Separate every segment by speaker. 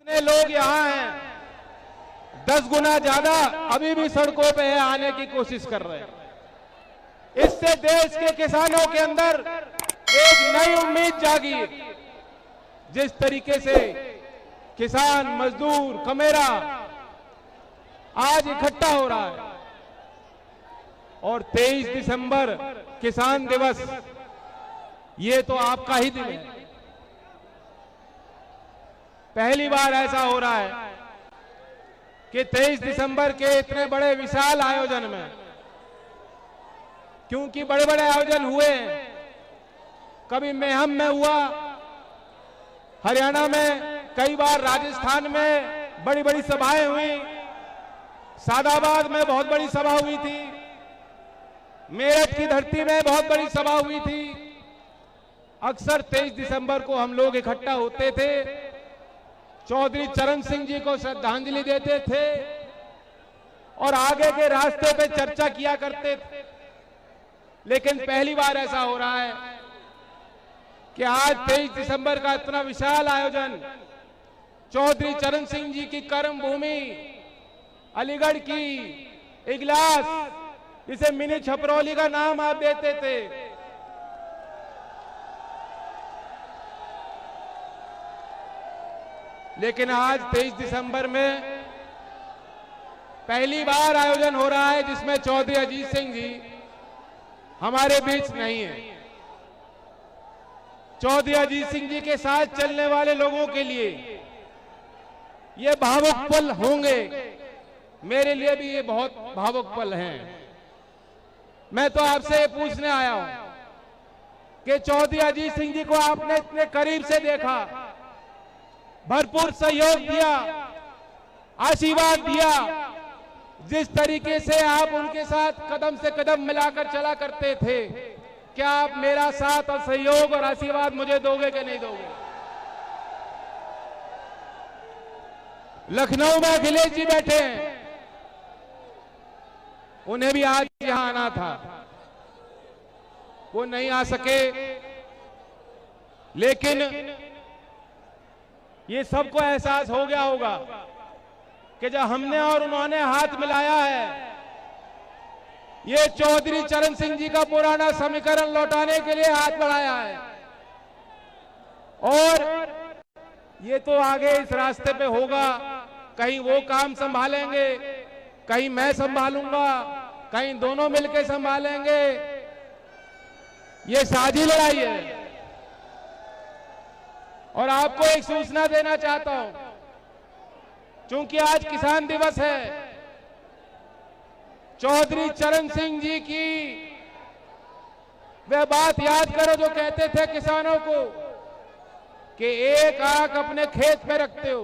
Speaker 1: जितने लोग यहाँ हैं 10 गुना ज्यादा अभी भी सड़कों पे है, आने की कोशिश कर रहे हैं। इससे देश के किसानों के अंदर एक नई उम्मीद जागी। जिस तरीके से किसान, मजदूर, कमेरा आज इकट्ठा हो रहा है और 23 दिसंबर किसान दिवस, ये तो आपका ही दिन है। पहली बार ऐसा हो रहा है कि 23 दिसंबर के इतने बड़े विशाल आयोजन में, क्योंकि बड़े बड़े आयोजन हुए हैं, कभी मेहम में हुआ, हरियाणा में कई बार, राजस्थान में बड़ी बड़ी सभाएं हुई, सादाबाद में बहुत बड़ी सभा हुई थी, मेरठ की धरती में बहुत बड़ी सभा हुई थी। अक्सर 23 दिसंबर को हम लोग इकट्ठा होते थे, चौधरी चरण सिंह जी को श्रद्धांजलि देते थे और आगे के रास्ते पे चर्चा किया करते थे। लेकिन पहली बार ऐसा हो रहा है कि आज 23 दिसंबर का इतना विशाल आयोजन चौधरी चरण सिंह जी की कर्म भूमि अलीगढ़ की इगलास, जिसे मिनी छपरौली का नाम आप देते थे, लेकिन आज 23 दिसंबर में पहली बार आयोजन हो रहा है जिसमें चौधरी अजीत सिंह जी हमारे बीच नहीं है। चौधरी अजीत सिंह जी के साथ चलने वाले लोगों के लिए ये भावुक पल होंगे, मेरे लिए भी ये बहुत भावुक पल हैं। मैं तो आपसे पूछने आया हूं कि चौधरी अजीत सिंह जी को आपने इतने करीब से देखा, भरपूर सहयोग दिया, आशीर्वाद दिया, जिस तरीके से आप उनके साथ कदम से कदम मिलाकर चला करते थे, क्या आप मेरा साथ और सहयोग और आशीर्वाद मुझे दोगे कि नहीं दोगे? लखनऊ में अखिलेश जी बैठे हैं, उन्हें भी आज यहां आना था, वो नहीं आ सके, लेकिन ये सबको एहसास हो गया होगा कि जब हमने और उन्होंने हाथ मिलाया है, ये चौधरी चरण सिंह जी का पुराना समीकरण लौटाने के लिए हाथ बढ़ाया है। और ये तो आगे इस रास्ते पे होगा, कहीं वो काम संभालेंगे, कहीं मैं संभालूंगा, कहीं दोनों मिलकर संभालेंगे। ये साझी लड़ाई है। और आपको एक सूचना देना चाहता हूं, क्योंकि आज किसान दिवस है, चौधरी चरण सिंह जी की वह बात याद करो जो कहते थे किसानों को कि एक आंख अपने खेत पे रखते हो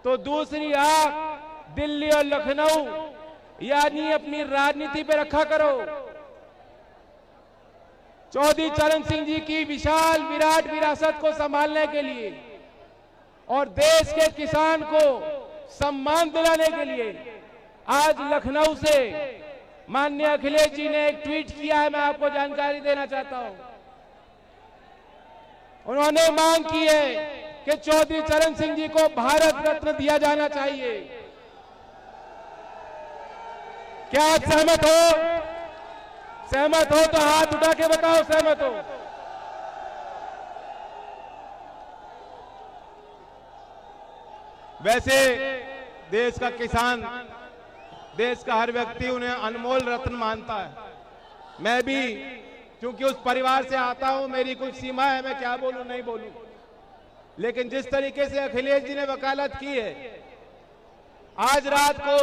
Speaker 1: तो दूसरी आंख दिल्ली और लखनऊ यानी अपनी राजनीति पे रखा करो। चौधरी चरण सिंह जी की विशाल विराट विरासत को संभालने के लिए और देश के किसान को सम्मान दिलाने के लिए आज लखनऊ से माननीय अखिलेश जी ने एक ट्वीट किया है, मैं आपको जानकारी देना चाहता हूं। उन्होंने मांग की है कि चौधरी चरण सिंह जी को भारत रत्न दिया जाना चाहिए। क्या आप सहमत हो? सहमत हो तो हाथ उठा के बताओ, सहमत हो? वैसे देश का किसान, देश का हर व्यक्ति उन्हें अनमोल रत्न मानता है। मैं भी क्योंकि उस परिवार से आता हूं, मेरी कुछ सीमा है, मैं क्या बोलूं नहीं बोलूं, लेकिन जिस तरीके से अखिलेश जी ने वकालत की है, आज रात को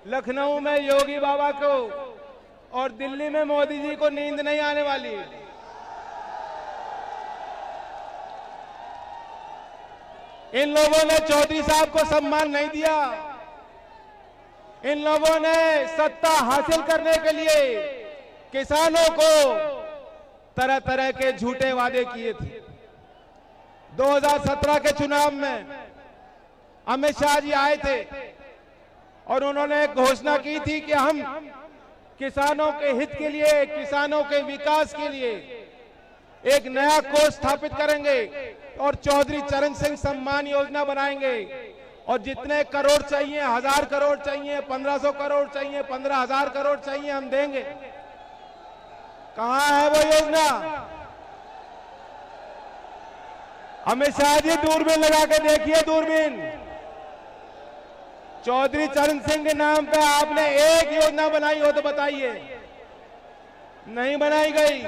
Speaker 1: लखनऊ में योगी बाबा को और दिल्ली में मोदी जी को नींद नहीं आने वाली। इन लोगों ने चौधरी साहब को सम्मान नहीं दिया। इन लोगों ने सत्ता हासिल करने के लिए किसानों को तरह तरह के झूठे वादे किए थे। 2017 के चुनाव में अमित शाह जी आए थे और उन्होंने एक घोषणा की थी कि हम किसानों के हित के लिए, किसानों के विकास के लिए एक नया कोष स्थापित करेंगे और चौधरी चरण सिंह सम्मान योजना बनाएंगे। और जितने करोड़ चाहिए, 1000 करोड़ चाहिए, 1500 करोड़ चाहिए, 15,000 करोड़ चाहिए, हम देंगे। कहां है वो योजना? अमित शाह जी दूरबीन लगा के देखिए, दूरबीन। चौधरी चरण सिंह के नाम पे आपने एक योजना बनाई हो तो बताइए। नहीं बनाई गई।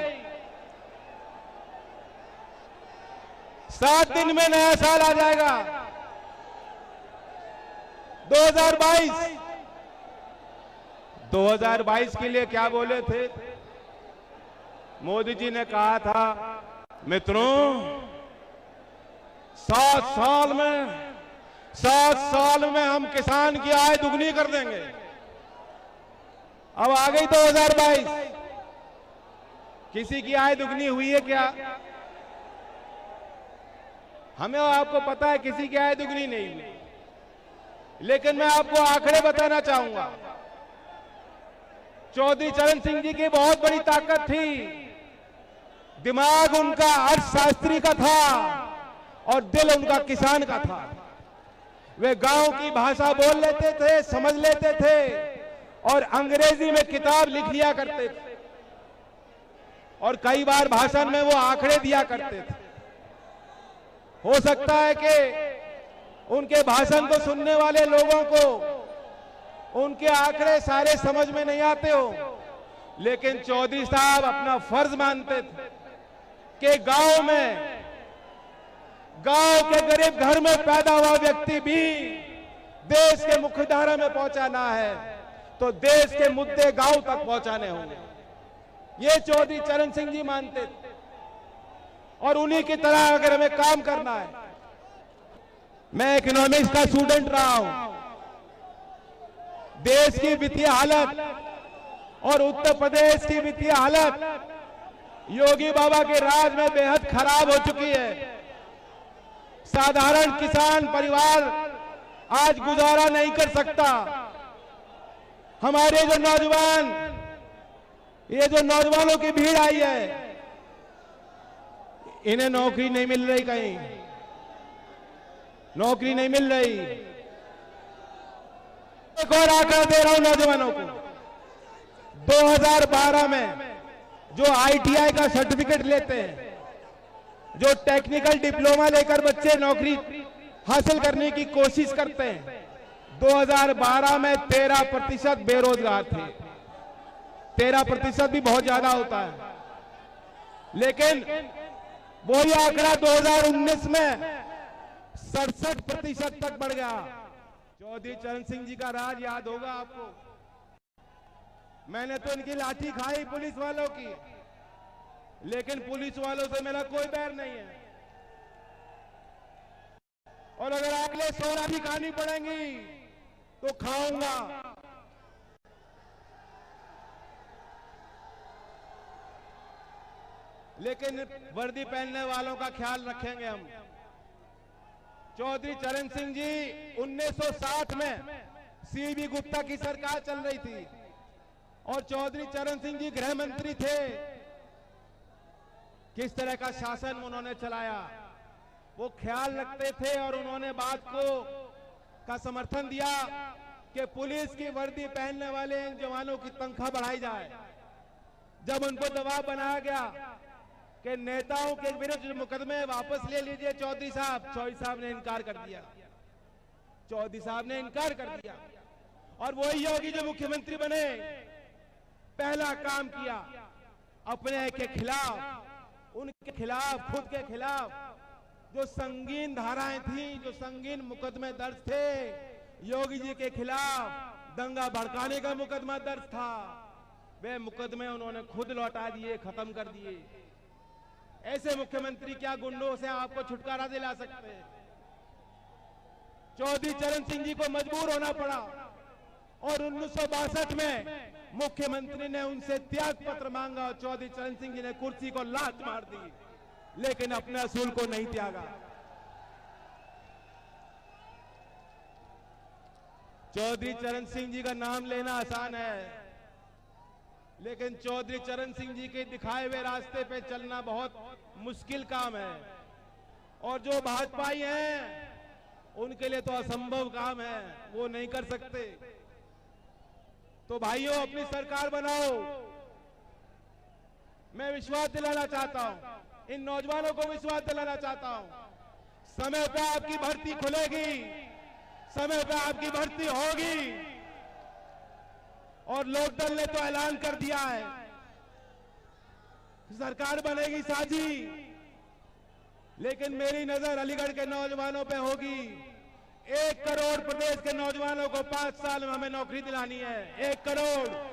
Speaker 1: 7 दिन में नया साल आ जाएगा 2022। 2022 के लिए क्या बोले थे? मोदी जी ने कहा था, मित्रों 7 साल में हम किसान की आय दुगनी कर देंगे। अब आ गई 2022, किसी की आय दुगनी हुई है क्या? हमें आपको पता है किसी की आय दुगनी नहीं हुई, लेकिन मैं आपको आंकड़े बताना चाहूंगा। चौधरी चरण सिंह जी की बहुत बड़ी ताकत थी। दिमाग उनका अर्थशास्त्री का था और दिल उनका किसान का था। वे गांव की भाषा बोल लेते थे, समझ लेते थे और अंग्रेजी में किताब लिख लिया करते थे और कई बार भाषण में वो आंकड़े दिया करते थे। हो सकता है कि उनके भाषण को सुनने वाले लोगों को उनके आंकड़े सारे समझ में नहीं आते हो, लेकिन चौधरी साहब अपना फर्ज मानते थे कि गांव के गरीब घर में पैदा हुआ व्यक्ति भी देश के मुख्यधारा में पहुंचाना है तो देश के मुद्दे गांव तक पहुंचाने होंगे। ये चौधरी चरण सिंह जी मानते थे और उन्हीं की तरह अगर हमें काम करना है। मैं इकोनॉमिक्स का स्टूडेंट रहा हूं। देश की वित्तीय हालत और उत्तर प्रदेश की वित्तीय हालत योगी बाबा के राज में बेहद खराब हो चुकी है। साधारण किसान परिवार आज गुजारा नहीं कर सकता। हमारे जो नौजवान, ये जो नौजवानों की भीड़ आई है, इन्हें नौकरी नहीं मिल रही, कहीं नौकरी नहीं मिल रही। एक और आंकड़ा दे रहा हूं नौजवानों को। 2012 में जो ITI का सर्टिफिकेट लेते हैं, जो टेक्निकल डिप्लोमा लेकर बच्चे नौकरी हासिल करने की कोशिश करते हैं, 2012 में 13% बेरोजगार थे। 13% भी बहुत ज्यादा होता है, लेकिन वही आंकड़ा 2019 में 67% तक बढ़ गया। चौधरी चरण सिंह जी का राज याद होगा आपको। मैंने तो इनकी लाठी खाई पुलिस वालों की, लेकिन पुलिस वालों से मेरा कोई बैर नहीं है। और अगर अगले 16 भी खानी पड़ेंगी तो खाऊंगा। लेकिन वर्दी पहनने वालों का ख्याल रखेंगे हम। चौधरी चरण सिंह जी 1960 में CB गुप्ता की सरकार चल रही थी और चौधरी चरण सिंह जी गृह मंत्री थे। किस तरह का शासन उन्होंने चलाया वो ख्याल रखते थे और उन्होंने बात का समर्थन दिया कि पुलिस की वर्दी पहनने वाले इन जवानों की तनख्वाह बढ़ाई जाए। जब उनको दबाव बनाया गया कि नेताओं के विरुद्ध मुकदमे वापस ले लीजिए चौधरी साहब ने इनकार कर दिया। चौधरी साहब ने इनकार कर दिया और वही योगी जो मुख्यमंत्री बने, पहला काम किया अपने के खिलाफ, उनके खिलाफ, खुद के खिलाफ जो संगीन धाराएं थी, जो संगीन मुकदमे दर्ज थे, योगी जी के खिलाफ दंगा भड़काने का मुकदमा दर्ज था, वे मुकदमे उन्होंने खुद लौटा दिए, खत्म कर दिए। ऐसे मुख्यमंत्री क्या गुंडों से आपको छुटकारा दिला सकते हैं? चौधरी चरण सिंह जी को मजबूर होना पड़ा और 1962 में मुख्यमंत्री ने उनसे त्याग पत्र मांगा और चौधरी चरण सिंह जी ने कुर्सी को लात मार दी, लेकिन अपने असूल को नहीं त्यागा। चौधरी चरण सिंह जी का नाम लेना आसान है, लेकिन चौधरी चरण सिंह जी के दिखाए हुए रास्ते पे चलना बहुत मुश्किल काम है। और जो भाजपाई हैं उनके लिए तो असंभव काम है, वो नहीं कर सकते। तो भाइयों, अपनी सरकार बनाओ। मैं विश्वास दिलाना चाहता हूं, इन नौजवानों को विश्वास दिलाना चाहता हूं, समय पे आपकी भर्ती खुलेगी, समय पे आपकी भर्ती होगी। और लोकदल ने तो ऐलान कर दिया है, सरकार बनेगी साझी, लेकिन मेरी नजर अलीगढ़ के नौजवानों पे होगी। 1 करोड़ प्रदेश के नौजवानों को 5 साल में हमें नौकरी दिलानी है। 1 करोड़।